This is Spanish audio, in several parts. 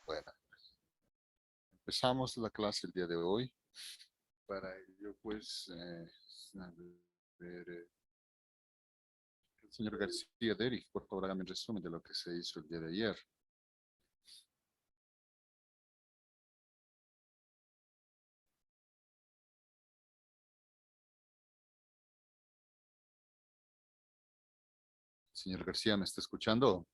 Bueno, empezamos la clase el día de hoy. Para ello, pues, a ver, el señor García Derich, por favor, hágame un resumen de lo que se hizo el día de ayer. Señor García, ¿me está escuchando?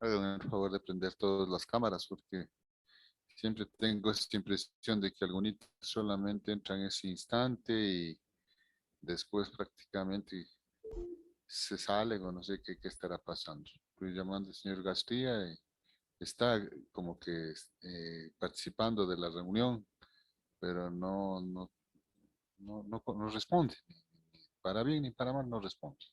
Hágame el favor de prender todas las cámaras porque siempre tengo esta impresión de que algunos solamente entran en ese instante y después prácticamente se salen o no sé qué estará pasando. Estoy llamando al señor García y está como que participando de la reunión, pero no responde. Ni para bien ni para mal no responde.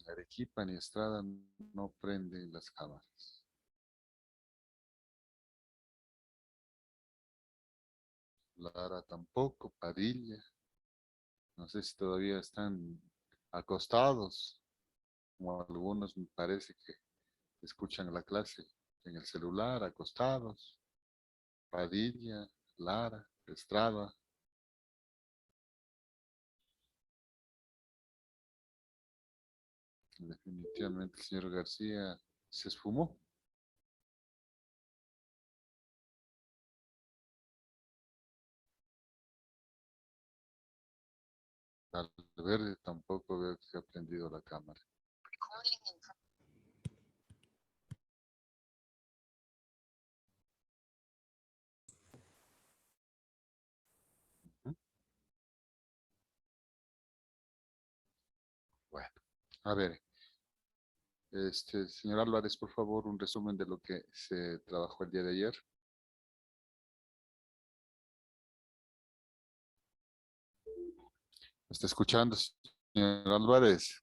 Arequipa ni Estrada no prenden las cámaras. Lara tampoco, Padilla. No sé si todavía están acostados, como algunos me parece que escuchan la clase en el celular, acostados. Padilla, Lara, Estrada. Definitivamente el señor García se esfumó. Valverde tampoco veo que se ha prendido la cámara. ¿Mm? Bueno, a ver, señor Álvarez, por favor, un resumen de lo que se trabajó el día de ayer. ¿Me está escuchando, señor Álvarez?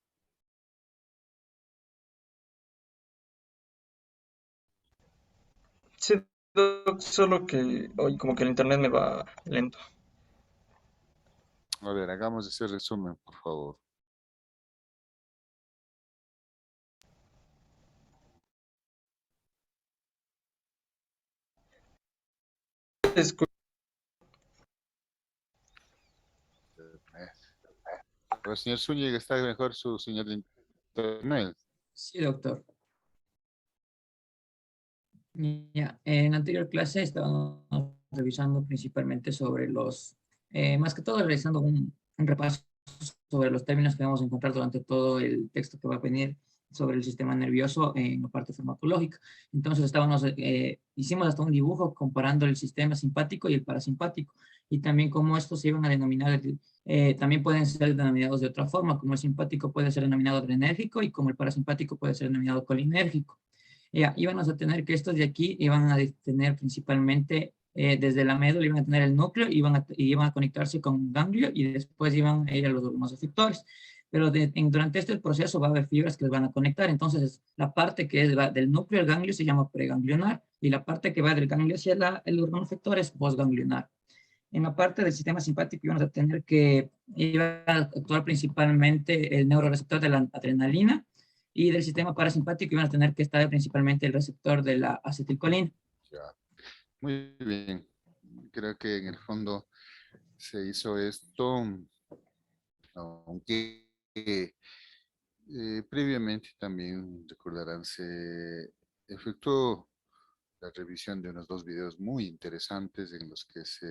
Sí, Doc, solo que hoy como que el internet me va lento. A ver, hagamos ese resumen, por favor. Escu- A ver, señor Zúñiga, ¿está mejor su señal de internet? Sí, doctor. Ya, en la anterior clase estábamos revisando principalmente sobre más que todo realizando un repaso sobre los términos que vamos a encontrar durante todo el texto que va a venir sobre el sistema nervioso en la parte farmacológica. Entonces hicimos hasta un dibujo comparando el sistema simpático y el parasimpático y también cómo estos se iban a denominar, también pueden ser denominados de otra forma, como el simpático puede ser denominado adrenérgico y como el parasimpático puede ser denominado colinérgico. Ya, íbamos a tener que estos de aquí iban a tener principalmente desde la médula, iban a tener el núcleo, iban a conectarse con un ganglio y después iban a ir a los órganos efectores. Pero durante este proceso va a haber fibras que les van a conectar. Entonces, la parte que es del núcleo al ganglio se llama preganglionar y la parte que va del ganglio hacia el órgano efector es postganglionar. En la parte del sistema simpático íbamos a tener que iba a actuar principalmente el neuroreceptor de la adrenalina y del sistema parasimpático iban a tener que estar principalmente el receptor de la acetilcolina. Ya. Muy bien. Creo que en el fondo se hizo esto, aunque previamente también recordarán, se efectuó la revisión de unos dos videos muy interesantes en los que se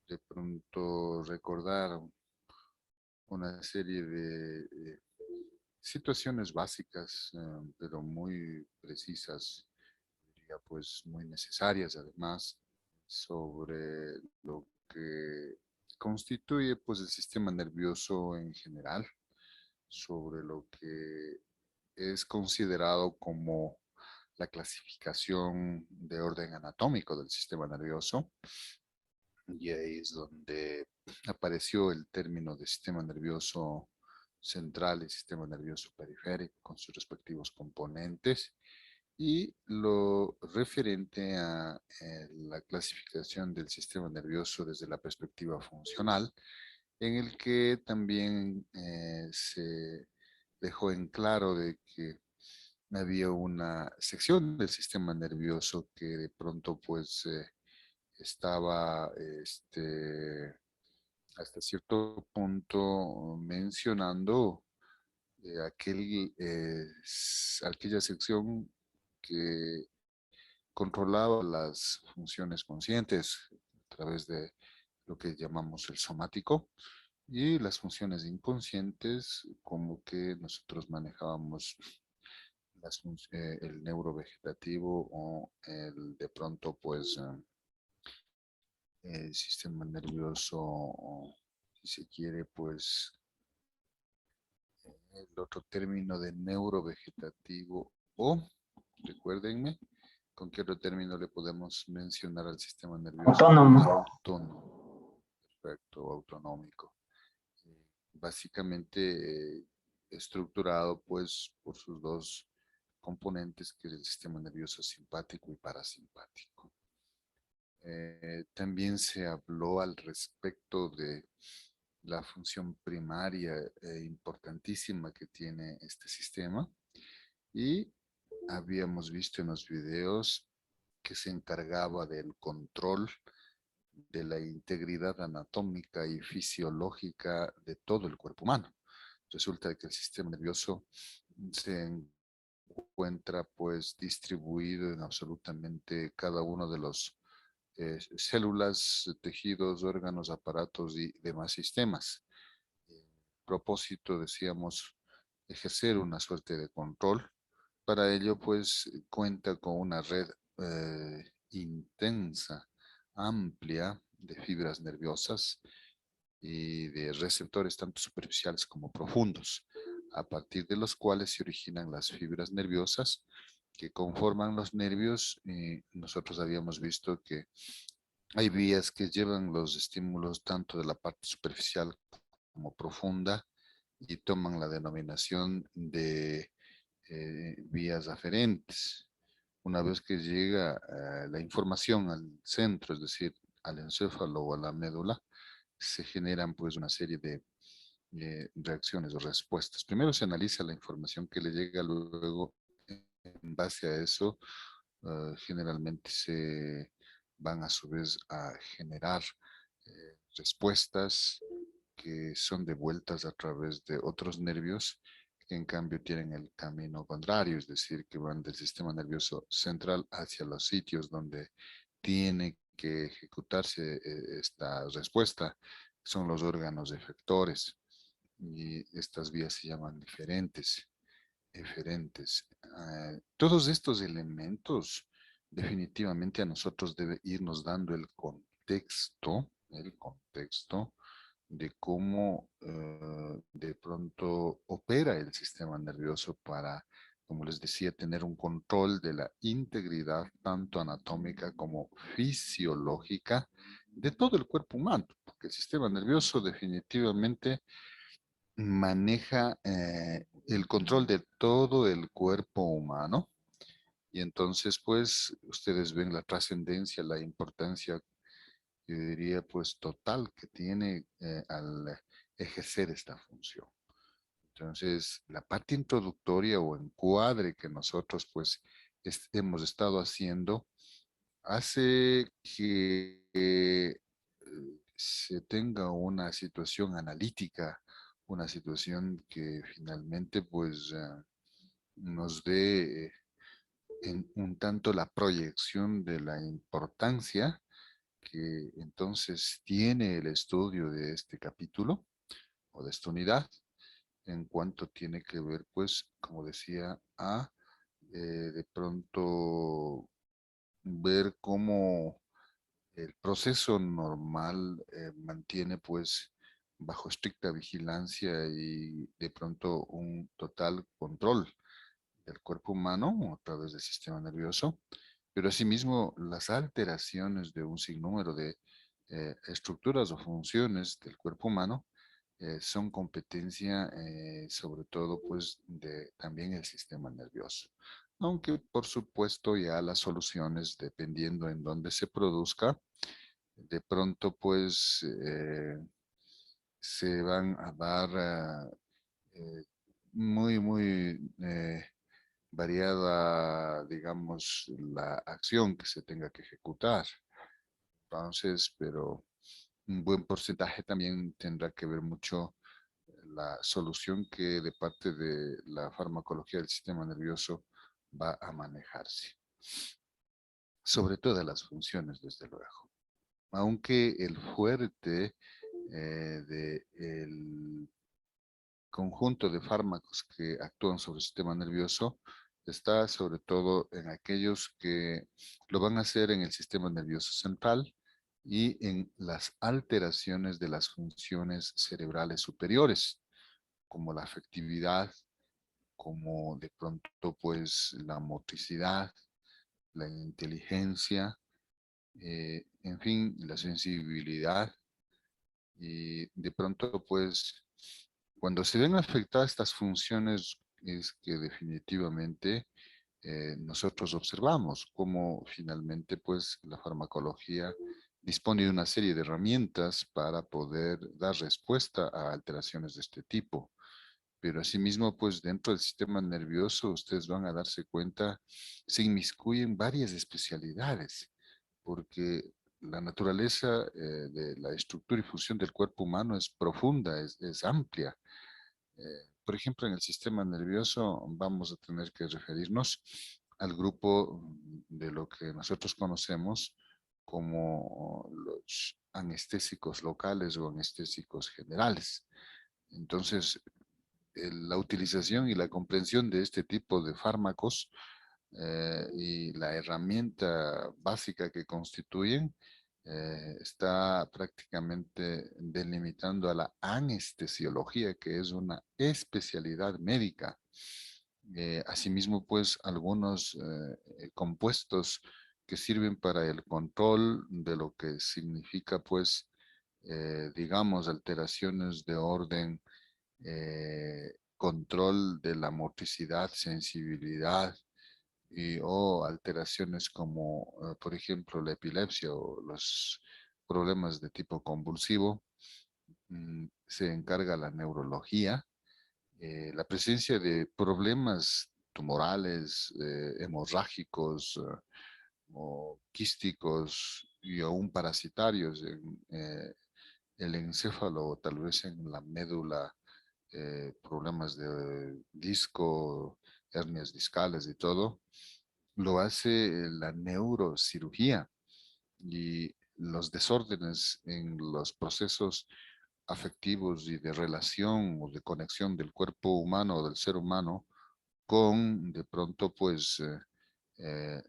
de pronto recordaron una serie de situaciones básicas, pero muy precisas, diría, pues muy necesarias además, sobre lo que constituye pues el sistema nervioso en general, sobre lo que es considerado como la clasificación de orden anatómico del sistema nervioso, y ahí es donde apareció el término de sistema nervioso central y sistema nervioso periférico con sus respectivos componentes, y lo referente a la clasificación del sistema nervioso desde la perspectiva funcional, en el que también se dejó en claro de que había una sección del sistema nervioso que de pronto pues estaba hasta cierto punto mencionando aquella sección que controlaba las funciones conscientes a través de lo que llamamos el somático, y las funciones inconscientes como que nosotros manejábamos el neurovegetativo o el de pronto pues el sistema nervioso, si se quiere, pues el otro término de neurovegetativo, o recuérdenme, ¿con qué otro término le podemos mencionar al sistema nervioso? Autónomo. Autónomo. Perfecto, autonómico. Básicamente estructurado pues por sus dos componentes, que es el sistema nervioso simpático y parasimpático. También se habló al respecto de la función primaria importantísima que tiene este sistema, y habíamos visto en los videos que se encargaba del control de la integridad anatómica y fisiológica de todo el cuerpo humano. Resulta que el sistema nervioso se encuentra pues distribuido en absolutamente cada uno de los células, tejidos, órganos, aparatos y demás sistemas. Propósito, decíamos, ejercer una suerte de control. Para ello, pues, cuenta con una red intensa, amplia de fibras nerviosas y de receptores tanto superficiales como profundos, a partir de los cuales se originan las fibras nerviosas que conforman los nervios. Nosotros habíamos visto que hay vías que llevan los estímulos tanto de la parte superficial como profunda, y toman la denominación de vías aferentes. Una vez que llega la información al centro, es decir, al encéfalo o a la médula, se generan pues una serie de reacciones o respuestas. Primero se analiza la información que le llega, luego en base a eso generalmente se van a su vez a generar respuestas que son devueltas a través de otros nervios, que en cambio tienen el camino contrario, es decir, que van del sistema nervioso central hacia los sitios donde tiene que ejecutarse esta respuesta. Son los órganos efectores, y estas vías se llaman eferentes. Todos estos elementos definitivamente a nosotros debe irnos dando el contexto de cómo de pronto opera el sistema nervioso para, como les decía, tener un control de la integridad tanto anatómica como fisiológica de todo el cuerpo humano, porque el sistema nervioso definitivamente maneja el control de todo el cuerpo humano. Y entonces, pues, ustedes ven la trascendencia, la importancia, yo diría, pues, total que tiene al ejercer esta función. Entonces, la parte introductoria o encuadre que nosotros, pues, hemos estado haciendo, hace que se tenga una situación analítica, una situación que finalmente, pues, nos dé en un tanto la proyección de la importancia que entonces tiene el estudio de este capítulo o de esta unidad, en cuanto tiene que ver, pues, como decía, a de pronto ver cómo el proceso normal mantiene pues bajo estricta vigilancia y de pronto un total control del cuerpo humano a través del sistema nervioso, pero asimismo las alteraciones de un sinnúmero de estructuras o funciones del cuerpo humano son competencia sobre todo pues de también el sistema nervioso. Aunque por supuesto ya las soluciones, dependiendo en dónde se produzca, de pronto pues se van a dar muy variada, digamos, la acción que se tenga que ejecutar. Entonces, pero un buen porcentaje también tendrá que ver mucho la solución que de parte de la farmacología del sistema nervioso va a manejarse. Sobre todas las funciones, desde luego. Aunque el fuerte del conjunto de fármacos que actúan sobre el sistema nervioso está sobre todo en aquellos que lo van a hacer en el sistema nervioso central y en las alteraciones de las funciones cerebrales superiores, como la afectividad, como de pronto pues la motricidad, la inteligencia, en fin, la sensibilidad y de pronto pues cuando se ven afectadas estas funciones es que definitivamente nosotros observamos cómo finalmente pues la farmacología dispone de una serie de herramientas para poder dar respuesta a alteraciones de este tipo. Pero asimismo, pues dentro del sistema nervioso, ustedes van a darse cuenta, se inmiscuyen varias especialidades, porque la naturaleza de la estructura y función del cuerpo humano es profunda, es amplia. Por ejemplo, en el sistema nervioso vamos a tener que referirnos al grupo de lo que nosotros conocemos como los anestésicos locales o anestésicos generales. Entonces, la utilización y la comprensión de este tipo de fármacos y la herramienta básica que constituyen está prácticamente delimitando a la anestesiología, que es una especialidad médica. Asimismo, pues algunos compuestos que sirven para el control de lo que significa, pues, digamos, alteraciones de orden control de la motricidad, sensibilidad o alteraciones como, por ejemplo, la epilepsia o los problemas de tipo convulsivo. Se encarga la neurología. La presencia de problemas tumorales, hemorrágicos o quísticos y aún parasitarios en el encéfalo, tal vez en la médula, problemas de disco, hernias discales y todo, lo hace la neurocirugía y los desórdenes en los procesos afectivos y de relación o de conexión del cuerpo humano o del ser humano con de pronto pues eh,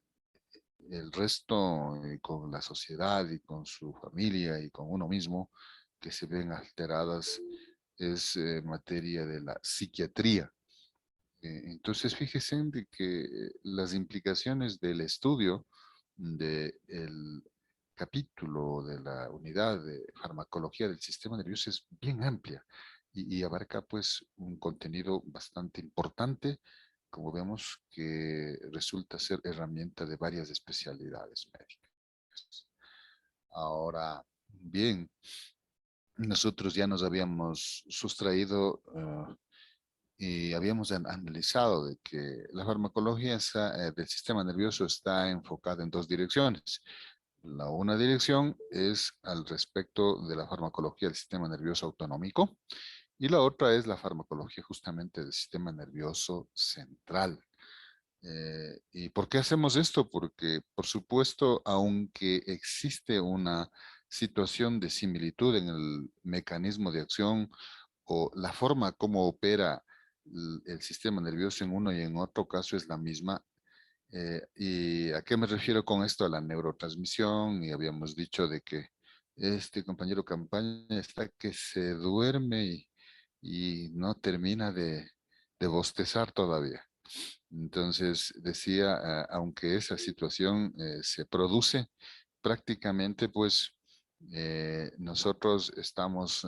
el resto, con la sociedad y con su familia y con uno mismo que se ven alteradas es materia de la psiquiatría. Entonces, fíjese de que las implicaciones del estudio del capítulo de la unidad de farmacología del sistema nervioso es bien amplia y abarca pues un contenido bastante importante, como vemos que resulta ser herramienta de varias especialidades médicas. Ahora, bien, nosotros ya nos habíamos sustraído y habíamos analizado de que la farmacología del sistema nervioso está enfocada en dos direcciones. La una dirección es al respecto de la farmacología del sistema nervioso autonómico y la otra es la farmacología justamente del sistema nervioso central. ¿Y por qué hacemos esto? Porque, por supuesto, aunque existe una situación de similitud en el mecanismo de acción o la forma como opera el sistema nervioso en uno y en otro caso es la misma. ¿Y a qué me refiero con esto? A la neurotransmisión, y habíamos dicho de que este compañero campaña está que se duerme y no termina de bostezar todavía. Entonces decía, aunque esa situación se produce, prácticamente pues nosotros estamos,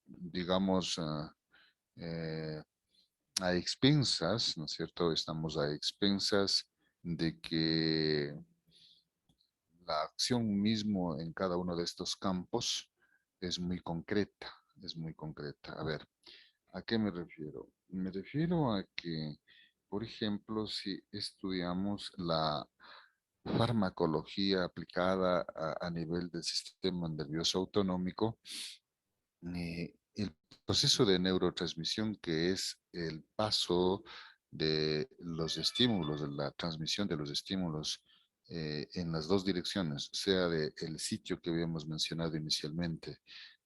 digamos, eh, a expensas, ¿no es cierto? Estamos a expensas de que la acción mismo en cada uno de estos campos es muy concreta, es muy concreta. A ver, ¿a qué me refiero? Me refiero a que, por ejemplo, si estudiamos la farmacología aplicada a nivel del sistema nervioso autonómico, el proceso de neurotransmisión, que es el paso de los estímulos, de la transmisión de los estímulos en las dos direcciones, sea del sitio que habíamos mencionado inicialmente,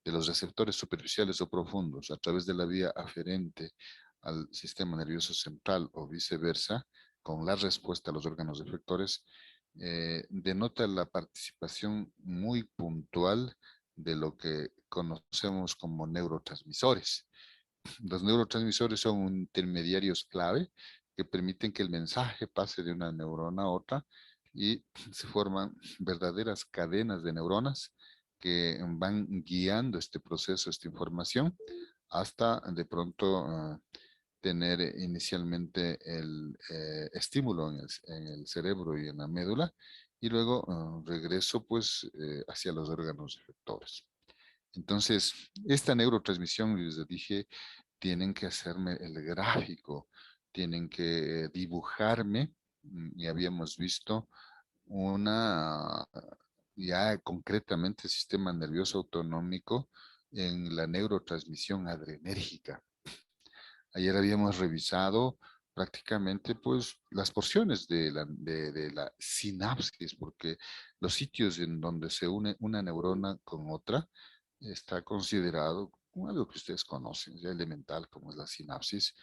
de los receptores superficiales o profundos, a través de la vía aferente al sistema nervioso central o viceversa, con la respuesta a los órganos efectores, denota la participación muy puntual de lo que conocemos como neurotransmisores. Los neurotransmisores son intermediarios clave que permiten que el mensaje pase de una neurona a otra y se forman verdaderas cadenas de neuronas que van guiando este proceso, esta información, hasta de pronto tener inicialmente el estímulo en el cerebro y en la médula y luego regreso pues hacia los órganos efectores. Entonces, esta neurotransmisión, les dije, tienen que hacerme el gráfico, tienen que dibujarme, y habíamos visto una, ya concretamente, sistema nervioso autonómico en la neurotransmisión adrenérgica. Ayer habíamos revisado prácticamente pues las porciones de la sinapsis, porque los sitios en donde se une una neurona con otra está considerado como algo que ustedes conocen, ya elemental como es la sinapsis.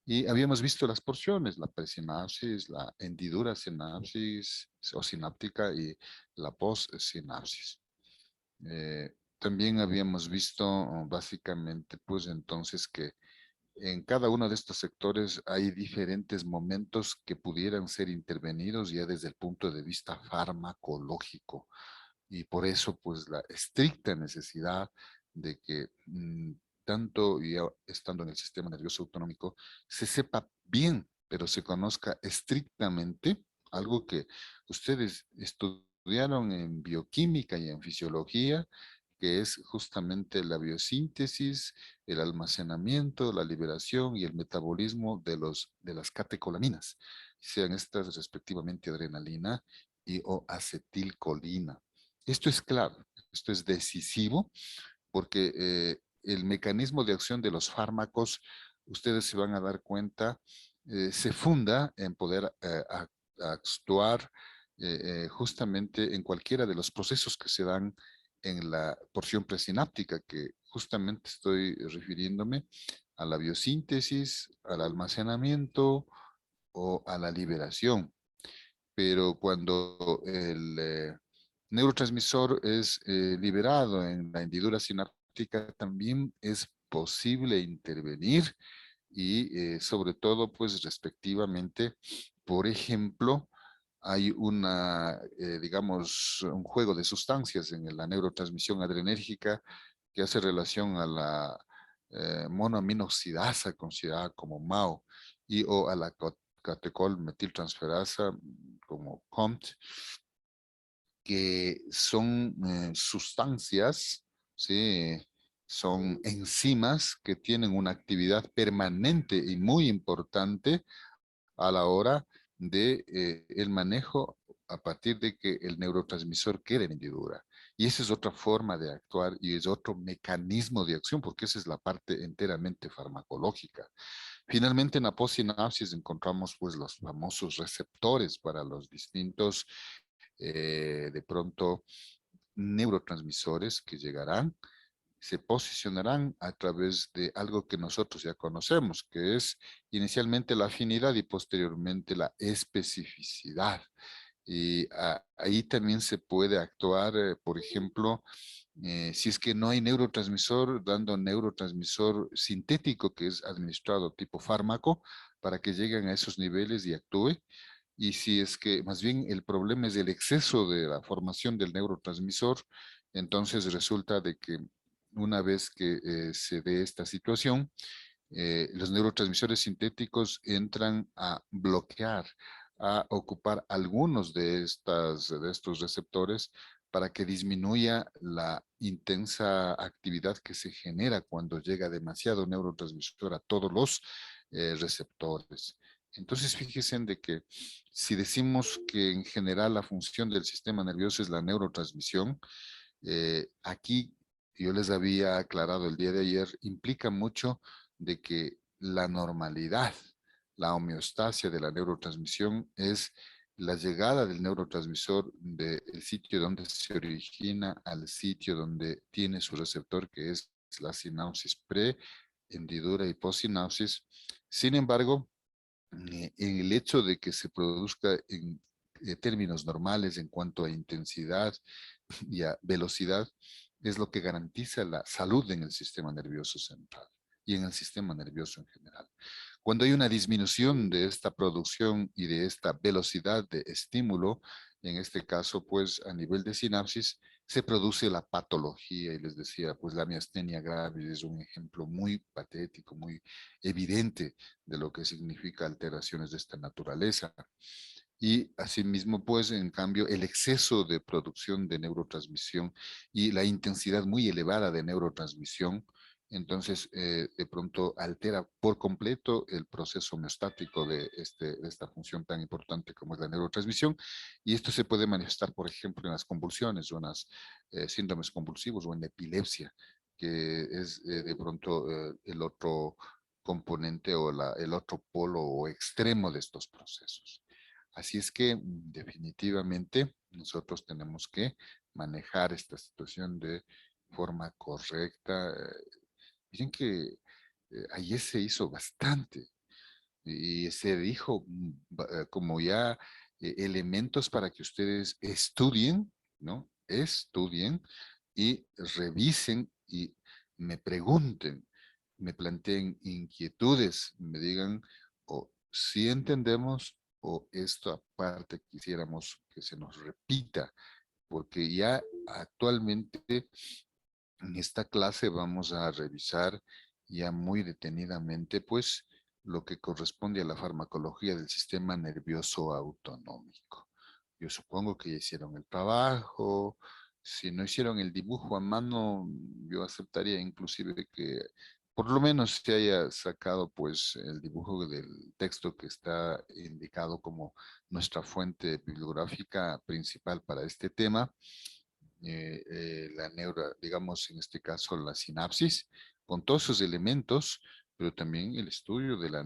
Y habíamos visto las porciones, la presinapsis, la hendidura sinapsis o sináptica y la postsinapsis. También habíamos visto básicamente pues entonces que en cada uno de estos sectores hay diferentes momentos que pudieran ser intervenidos ya desde el punto de vista farmacológico. Y por eso, pues, la estricta necesidad de que tanto ya estando en el sistema nervioso autonómico, se sepa bien, pero se conozca estrictamente algo que ustedes estudiaron en bioquímica y en fisiología, que es justamente la biosíntesis, el almacenamiento, la liberación y el metabolismo de las catecolaminas, sean estas respectivamente adrenalina y o acetilcolina. Esto es clave, esto es decisivo porque el mecanismo de acción de los fármacos, ustedes se van a dar cuenta, se funda en poder actuar justamente en cualquiera de los procesos que se dan en la porción presináptica, que justamente estoy refiriéndome a la biosíntesis, al almacenamiento o a la liberación. Pero cuando el neurotransmisor es liberado en la hendidura sináptica, también es posible intervenir y sobre todo, pues respectivamente, por ejemplo, hay una, digamos, un juego de sustancias en la neurotransmisión adrenérgica que hace relación a la monoaminoxidasa, considerada como MAO, y o a la catecol metiltransferasa, como COMT, que son sustancias, ¿sí? Son enzimas que tienen una actividad permanente y muy importante a la hora de el manejo a partir de que el neurotransmisor quede en hendidura. Y esa es otra forma de actuar y es otro mecanismo de acción, porque esa es la parte enteramente farmacológica. Finalmente, en la postsinapsis encontramos pues los famosos receptores para los distintos, de pronto, neurotransmisores que llegarán se posicionarán a través de algo que nosotros ya conocemos, que es inicialmente la afinidad y posteriormente la especificidad. Y ahí también se puede actuar, por ejemplo, si es que no hay neurotransmisor, dando neurotransmisor sintético que es administrado tipo fármaco para que lleguen a esos niveles y actúe. Y si es que más bien el problema es el exceso de la formación del neurotransmisor, entonces resulta de que una vez que se dé esta situación, los neurotransmisores sintéticos entran a bloquear, a ocupar algunos de estos receptores para que disminuya la intensa actividad que se genera cuando llega demasiado neurotransmisor a todos los receptores. Entonces, fíjense en de que si decimos que en general la función del sistema nervioso es la neurotransmisión, aquí yo les había aclarado el día de ayer, implica mucho de que la normalidad, la homeostasia de la neurotransmisión es la llegada del neurotransmisor del sitio donde se origina al sitio donde tiene su receptor, que es la sinapsis pre, hendidura y postsinapsis. Sin embargo, en el hecho de que se produzca en términos normales en cuanto a intensidad y a velocidad, es lo que garantiza la salud en el sistema nervioso central y en el sistema nervioso en general. Cuando hay una disminución de esta producción y de esta velocidad de estímulo, en este caso, pues a nivel de sinapsis, se produce la patología. Y les decía, pues la miastenia gravis es un ejemplo muy patético, muy evidente de lo que significa alteraciones de esta naturaleza. Y asimismo, pues, en cambio, el exceso de producción de neurotransmisión y la intensidad muy elevada de neurotransmisión, entonces, de pronto altera por completo el proceso homeostático de esta función tan importante como es la neurotransmisión. Y esto se puede manifestar, por ejemplo, en las convulsiones o en los síndromes convulsivos o en la epilepsia, que es de pronto el otro componente o el otro polo o extremo de estos procesos. Así es que definitivamente nosotros tenemos que manejar esta situación de forma correcta. Miren que ayer se hizo bastante y se dijo como ya elementos para que ustedes estudien, ¿no? Estudien y revisen y me pregunten, me planteen inquietudes, me digan o si entendemos o esto aparte quisiéramos que se nos repita, porque ya actualmente en esta clase vamos a revisar ya muy detenidamente, pues, lo que corresponde a la farmacología del sistema nervioso autonómico. Yo supongo que ya hicieron el trabajo. Si no hicieron el dibujo a mano, yo aceptaría inclusive que por lo menos se haya sacado pues el dibujo del texto que está indicado como nuestra fuente bibliográfica principal para este tema, la neuro, digamos en este caso la sinapsis, con todos sus elementos, pero también el estudio de la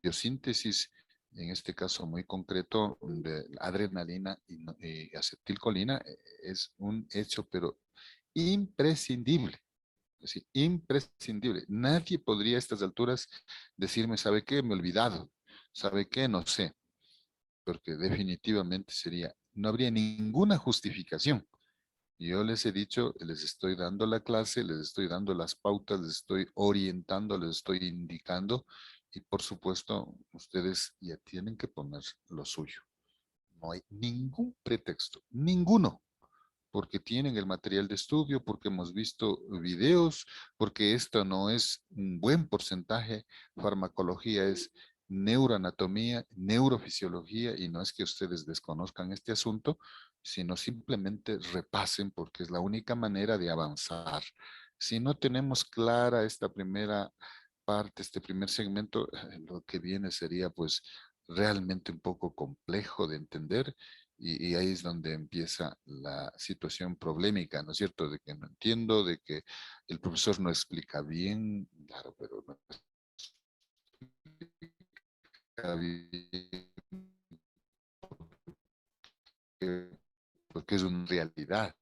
biosíntesis, en este caso muy concreto, de adrenalina y acetilcolina, es un hecho, pero imprescindible. Es decir, imprescindible. Nadie podría a estas alturas decirme, ¿sabe qué? Me he olvidado. ¿Sabe qué? No sé. Porque definitivamente sería, no habría ninguna justificación. Yo les he dicho, les estoy dando la clase, les estoy dando las pautas, les estoy orientando, les estoy indicando y por supuesto ustedes ya tienen que poner lo suyo. No hay ningún pretexto, ninguno, porque tienen el material de estudio, porque hemos visto videos, porque esto no es un buen porcentaje, farmacología es neuroanatomía, neurofisiología, y no es que ustedes desconozcan este asunto, sino simplemente repasen porque es la única manera de avanzar. Si no tenemos clara esta primera parte, este primer segmento, lo que viene sería pues realmente un poco complejo de entender y ahí es donde empieza la situación problemática, ¿no es cierto? De que no entiendo, de que el profesor no explica bien, claro, pero no explica bien porque es una realidad.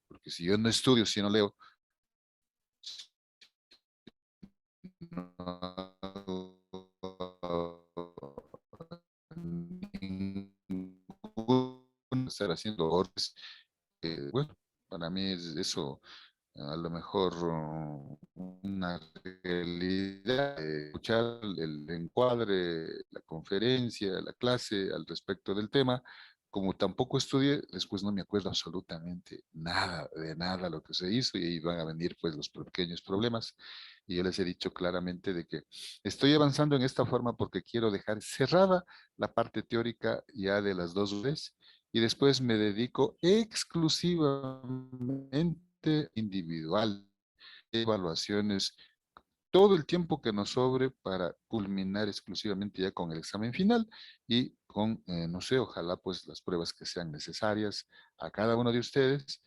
Porque si yo no estudio, si no leo, estar haciendo órdenes. Bueno, para mí es eso, a lo mejor una realidad, escuchar el encuadre, la conferencia, la clase al respecto del tema. Como tampoco estudié, después no me acuerdo absolutamente nada de nada lo que se hizo y ahí van a venir pues los pequeños problemas. Y yo les he dicho claramente de que estoy avanzando en esta forma porque quiero dejar cerrada la parte teórica ya de las 2 horas y después me dedico exclusivamente individual, evaluaciones, todo el tiempo que nos sobre para culminar exclusivamente ya con el examen final y con, no sé, ojalá pues las pruebas que sean necesarias a cada uno de ustedes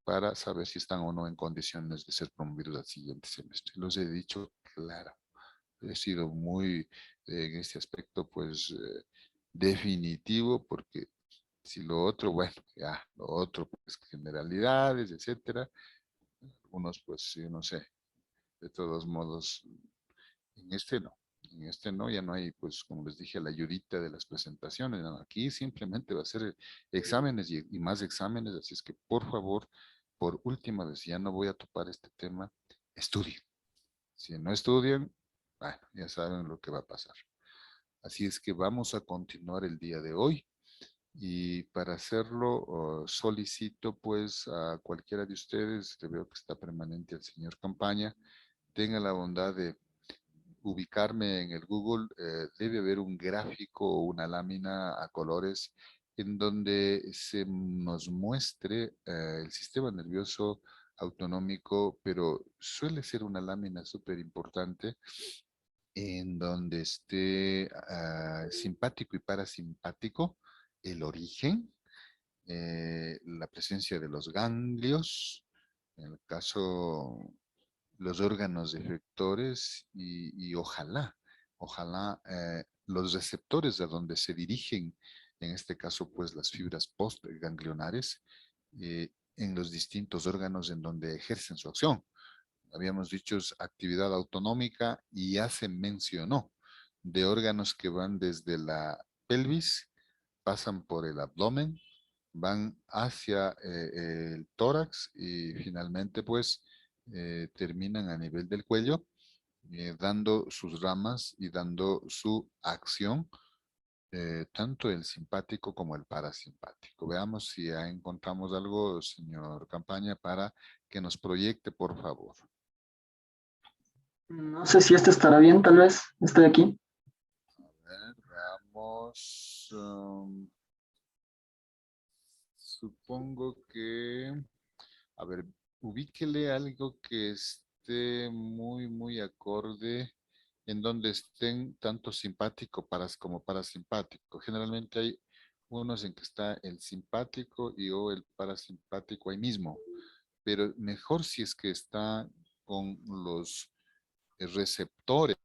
para saber si están o no en condiciones de ser promovidos al siguiente semestre. Los he dicho claro, he sido muy en este aspecto pues definitivo porque si lo otro, bueno, ya, lo otro pues generalidades, etcétera, unos pues sí, no sé, de todos modos en este no. En este no, ya no hay, pues, como les dije, la ayudita de las presentaciones. No, aquí simplemente va a ser exámenes y más exámenes. Así es que, por favor, por última vez, ya no voy a topar este tema. Estudien. Si no estudian, bueno, ya saben lo que va a pasar. Así es que vamos a continuar el día de hoy. Y para hacerlo, solicito pues a cualquiera de ustedes, te veo que está permanente el señor Campaña, tenga la bondad de ubicarme en el Google, debe haber un gráfico o una lámina a colores en donde se nos muestre el sistema nervioso autonómico, pero suele ser una lámina súper importante en donde esté simpático y parasimpático, el origen, la presencia de los ganglios, en el caso los órganos efectores y ojalá los receptores a donde se dirigen, en este caso pues las fibras postganglionares, en los distintos órganos en donde ejercen su acción. Habíamos dicho actividad autonómica y ya se mencionó de órganos que van desde la pelvis, pasan por el abdomen, van hacia el tórax y finalmente pues terminan a nivel del cuello, dando sus ramas y dando su acción, tanto el simpático como el parasimpático. Veamos si ya encontramos algo, señor Campaña, para que nos proyecte, por favor. No sé si este estará bien, tal vez. Estoy aquí. A ver, veamos. Supongo que, a ver, ubíquele algo que esté muy acorde, en donde estén tanto simpático como parasimpático. Generalmente hay unos en que está el simpático y o el parasimpático ahí mismo, pero mejor si es que está con los receptores